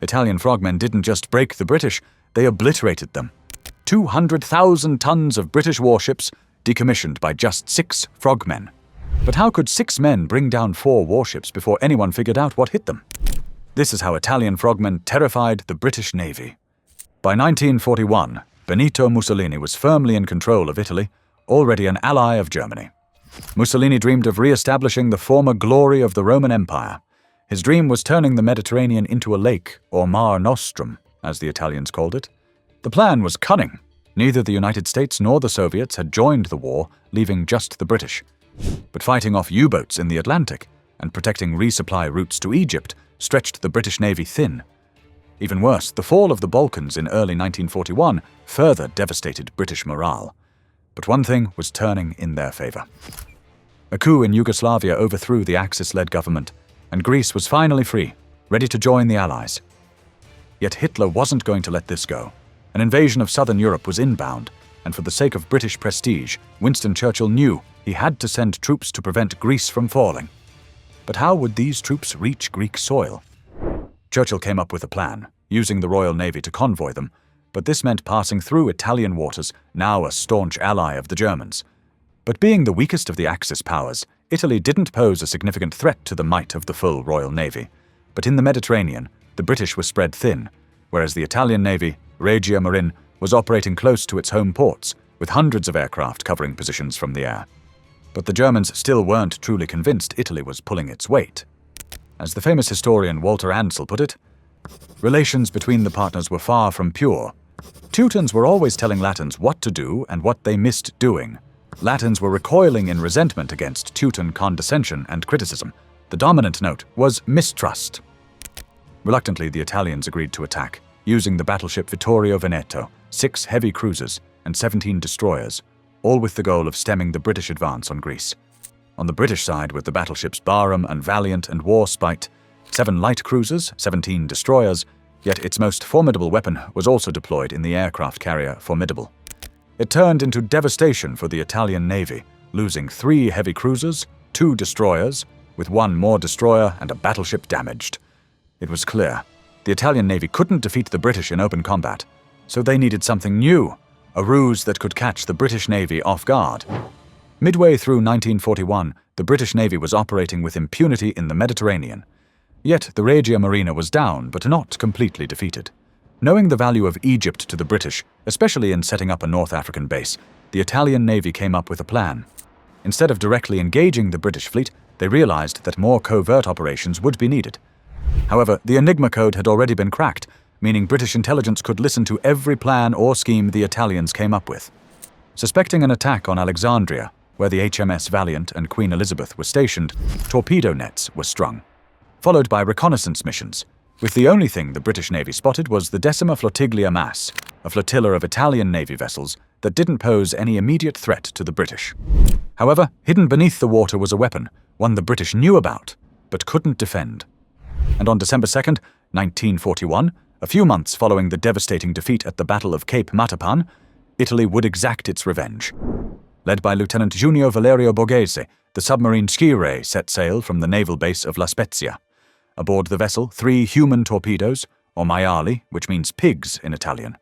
Italian frogmen didn't just break the British, they obliterated them. 200,000 tons of British warships decommissioned by just 6 frogmen. But how could 6 men bring down 4 warships before anyone figured out what hit them? This is how Italian frogmen terrified the British Navy. By 1941, Benito Mussolini was firmly in control of Italy, already an ally of Germany. Mussolini dreamed of re-establishing the former glory of the Roman Empire. His dream was turning the Mediterranean into a lake, or Mare Nostrum, as the Italians called it. The plan was cunning. Neither the United States nor the Soviets had joined the war, leaving just the British. But fighting off U-boats in the Atlantic and protecting resupply routes to Egypt stretched the British Navy thin. Even worse, the fall of the Balkans in early 1941 further devastated British morale. But one thing was turning in their favor. A coup in Yugoslavia overthrew the Axis-led government, and Greece was finally free, ready to join the Allies. Yet Hitler wasn't going to let this go. An invasion of southern Europe was inbound, and for the sake of British prestige, Winston Churchill knew he had to send troops to prevent Greece from falling. But how would these troops reach Greek soil? Churchill came up with a plan, using the Royal Navy to convoy them, but this meant passing through Italian waters, now a staunch ally of the Germans. But being the weakest of the Axis powers, Italy didn't pose a significant threat to the might of the full Royal Navy. But in the Mediterranean, the British were spread thin, whereas the Italian Navy, Regia Marine, was operating close to its home ports, with hundreds of aircraft covering positions from the air. But the Germans still weren't truly convinced Italy was pulling its weight. As the famous historian Walter Ansel put it, relations between the partners were far from pure. Teutons were always telling Latins what to do and what they missed doing. Latins were recoiling in resentment against Teuton condescension and criticism. The dominant note was mistrust. Reluctantly, the Italians agreed to attack, using the battleship Vittorio Veneto, 6 heavy cruisers, and 17 destroyers, all with the goal of stemming the British advance on Greece. On the British side were the battleships Barham and Valiant and Warspite, 7 light cruisers, 17 destroyers, yet its most formidable weapon was also deployed in the aircraft carrier Formidable. It turned into devastation for the Italian Navy, losing 3 heavy cruisers, 2 destroyers, with 1 more destroyer and a battleship damaged. It was clear the Italian Navy couldn't defeat the British in open combat, so they needed something new, a ruse that could catch the British Navy off guard. Midway through 1941, the British Navy was operating with impunity in the Mediterranean. Yet the Regia Marina was down, but not completely defeated. Knowing the value of Egypt to the British, especially in setting up a North African base, the Italian Navy came up with a plan. Instead of directly engaging the British fleet, they realized that more covert operations would be needed. However, the Enigma code had already been cracked, meaning British intelligence could listen to every plan or scheme the Italians came up with. Suspecting an attack on Alexandria, where the HMS Valiant and Queen Elizabeth were stationed, torpedo nets were strung, followed by reconnaissance missions, with the only thing the British Navy spotted was the Decima Flottiglia Mass, a flotilla of Italian Navy vessels that didn't pose any immediate threat to the British. However, hidden beneath the water was a weapon, one the British knew about, but couldn't defend. And on December 2nd, 1941, a few months following the devastating defeat at the Battle of Cape Matapan, Italy would exact its revenge. Led by Lieutenant Junio Valerio Borghese, the submarine Scire set sail from the naval base of La Spezia. Aboard the vessel, 3 human torpedoes, or Maiali, which means pigs in Italian.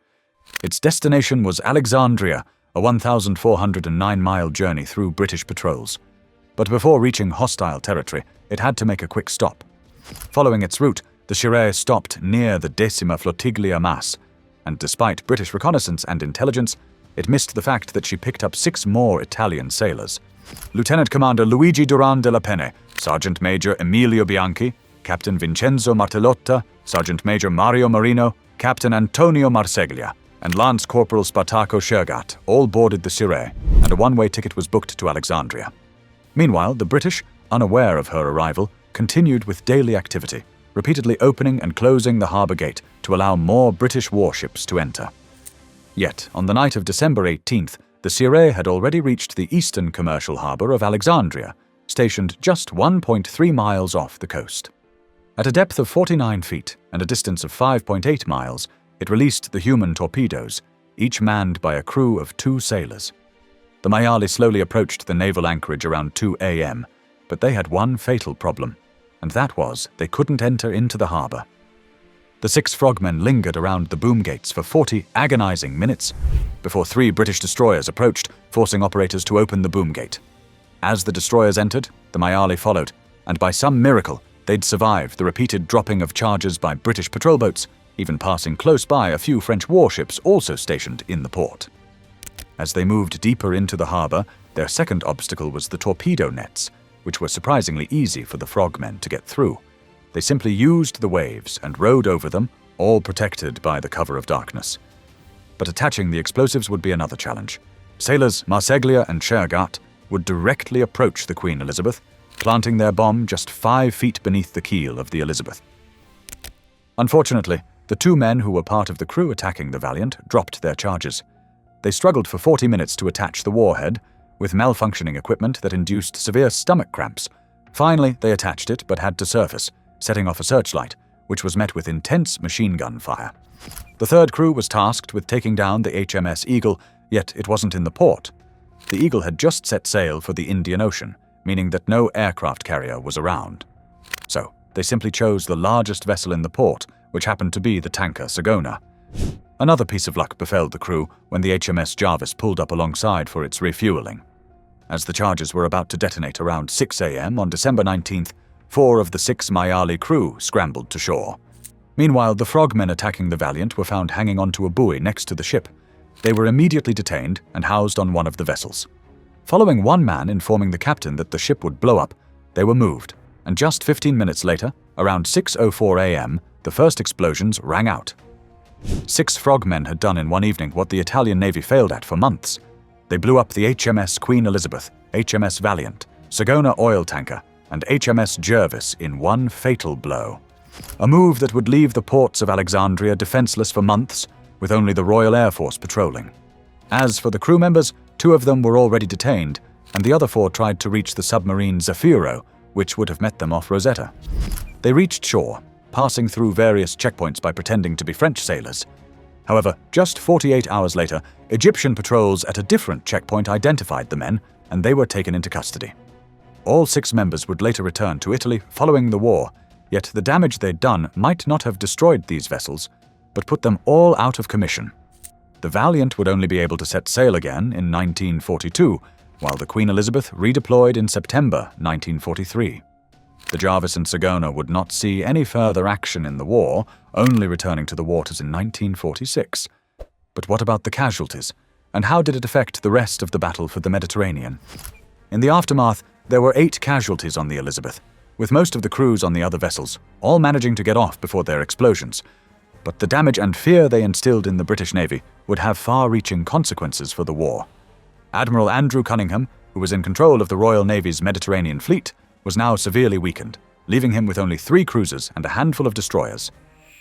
Its destination was Alexandria, a 1,409-mile journey through British patrols. But before reaching hostile territory, it had to make a quick stop. Following its route, the Scire stopped near the Decima Flottiglia Mass, and despite British reconnaissance and intelligence, it missed the fact that she picked up 6 more Italian sailors. Lieutenant Commander Luigi Duran della Penne, Sergeant Major Emilio Bianchi, Captain Vincenzo Martellotta, Sergeant Major Mario Marino, Captain Antonio Marseglia, and Lance Corporal Spartaco Shergat all boarded the Scire, and a one-way ticket was booked to Alexandria. Meanwhile, the British, unaware of her arrival, continued with daily activity, repeatedly opening and closing the harbour gate to allow more British warships to enter. Yet, on the night of December 18th, the Scire had already reached the eastern commercial harbour of Alexandria, stationed just 1.3 miles off the coast. At a depth of 49 feet and a distance of 5.8 miles, it released the human torpedoes, each manned by a crew of 2 sailors. The Maiali slowly approached the naval anchorage around 2 a.m., but they had one fatal problem, and that was they couldn't enter into the harbour. The 6 frogmen lingered around the boom gates for 40 agonizing minutes before 3 British destroyers approached, forcing operators to open the boom gate. As the destroyers entered, the Maiali followed, and by some miracle, they'd survived the repeated dropping of charges by British patrol boats, even passing close by a few French warships also stationed in the port. As they moved deeper into the harbor, their second obstacle was the torpedo nets, which were surprisingly easy for the frogmen to get through. They simply used the waves and rode over them, all protected by the cover of darkness. But attaching the explosives would be another challenge. Sailors Marseglia and Shergat would directly approach the Queen Elizabeth, planting their bomb just 5 feet beneath the keel of the Elizabeth. Unfortunately, the 2 men who were part of the crew attacking the Valiant dropped their charges. They struggled for 40 minutes to attach the warhead, with malfunctioning equipment that induced severe stomach cramps. Finally, they attached it but had to surface, setting off a searchlight, which was met with intense machine gun fire. The 3rd crew was tasked with taking down the HMS Eagle, yet it wasn't in the port. The Eagle had just set sail for the Indian Ocean, meaning that no aircraft carrier was around. So, they simply chose the largest vessel in the port, which happened to be the tanker Sagona. Another piece of luck befell the crew when the HMS Jarvis pulled up alongside for its refueling. As the charges were about to detonate around 6 a.m. on December 19th, 4 of the 6 Maiali crew scrambled to shore. Meanwhile, the frogmen attacking the Valiant were found hanging onto a buoy next to the ship. They were immediately detained and housed on one of the vessels. Following one man informing the captain that the ship would blow up, they were moved, and just 15 minutes later, around 6:04 a.m., the first explosions rang out. 6 frogmen had done in one evening what the Italian Navy failed at for months. They blew up the HMS Queen Elizabeth, HMS Valiant, Sagona oil tanker, and HMS Jervis in one fatal blow. A move that would leave the ports of Alexandria defenseless for months, with only the Royal Air Force patrolling. As for the crew members, 2 of them were already detained, and the other 4 tried to reach the submarine Zafiro, which would have met them off Rosetta. They reached shore, passing through various checkpoints by pretending to be French sailors. However, just 48 hours later, Egyptian patrols at a different checkpoint identified the men, and they were taken into custody. All 6 members would later return to Italy following the war, yet the damage they'd done might not have destroyed these vessels, but put them all out of commission. The Valiant would only be able to set sail again in 1942, while the Queen Elizabeth redeployed in September 1943. The Jarvis and Sagona would not see any further action in the war, only returning to the waters in 1946. But what about the casualties, and how did it affect the rest of the battle for the Mediterranean? In the aftermath, there were 8 casualties on the Elizabeth, with most of the crews on the other vessels, all managing to get off before their explosions. But the damage and fear they instilled in the British Navy would have far-reaching consequences for the war. Admiral Andrew Cunningham, who was in control of the Royal Navy's Mediterranean fleet, was now severely weakened, leaving him with only 3 cruisers and a handful of destroyers.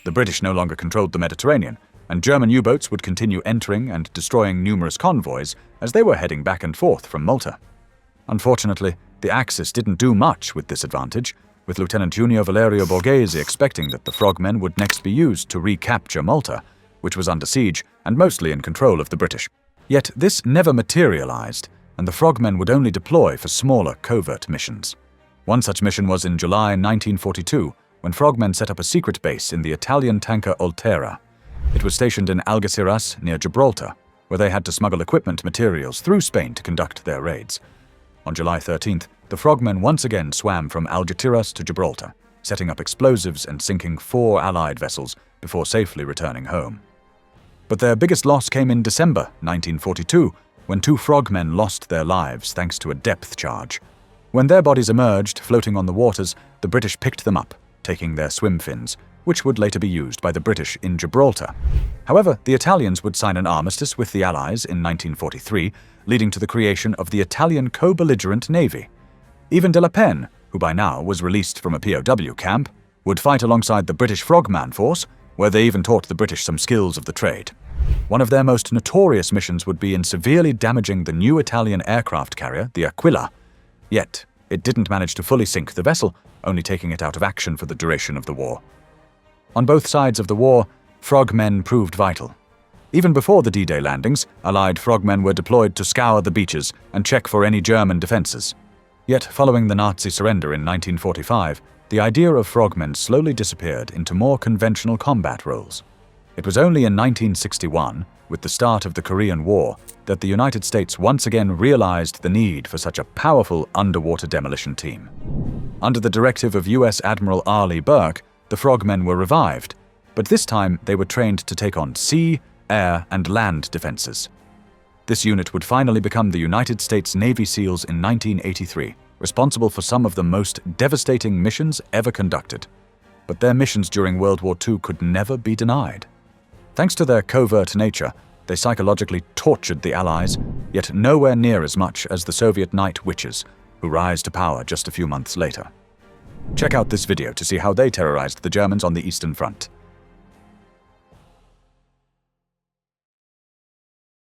The British no longer controlled the Mediterranean, and German U-boats would continue entering and destroying numerous convoys as they were heading back and forth from Malta. Unfortunately, the Axis didn't do much with this advantage, with Lieutenant Junio Valerio Borghese expecting that the frogmen would next be used to recapture Malta, which was under siege and mostly in control of the British. Yet this never materialized, and the frogmen would only deploy for smaller covert missions. One such mission was in July 1942, when frogmen set up a secret base in the Italian tanker Ultera. It was stationed in Algeciras near Gibraltar, where they had to smuggle equipment materials through Spain to conduct their raids. On July 13th, the frogmen once again swam from Algeciras to Gibraltar, setting up explosives and sinking 4 Allied vessels before safely returning home. But their biggest loss came in December 1942, when 2 frogmen lost their lives thanks to a depth charge. When their bodies emerged, floating on the waters, the British picked them up, taking their swim fins, which would later be used by the British in Gibraltar. However, the Italians would sign an armistice with the Allies in 1943, leading to the creation of the Italian co-belligerent navy. Even de la Penne, who by now was released from a POW camp, would fight alongside the British Frogman force, where they even taught the British some skills of the trade. One of their most notorious missions would be in severely damaging the new Italian aircraft carrier, the Aquila. Yet, it didn't manage to fully sink the vessel, only taking it out of action for the duration of the war. On both sides of the war, frogmen proved vital. Even before the D-Day landings, Allied frogmen were deployed to scour the beaches and check for any German defenses. Yet, following the Nazi surrender in 1945, the idea of frogmen slowly disappeared into more conventional combat roles. It was only in 1961, with the start of the Korean War, that the United States once again realized the need for such a powerful underwater demolition team. Under the directive of US Admiral R. Lee Burke, the frogmen were revived, but this time they were trained to take on sea, air, and land defenses. This unit would finally become the United States Navy SEALs in 1983, responsible for some of the most devastating missions ever conducted. But their missions during World War II could never be denied. Thanks to their covert nature, they psychologically tortured the Allies, yet nowhere near as much as the Soviet night witches, who rise to power just a few months later. Check out this video to see how they terrorized the Germans on the Eastern Front.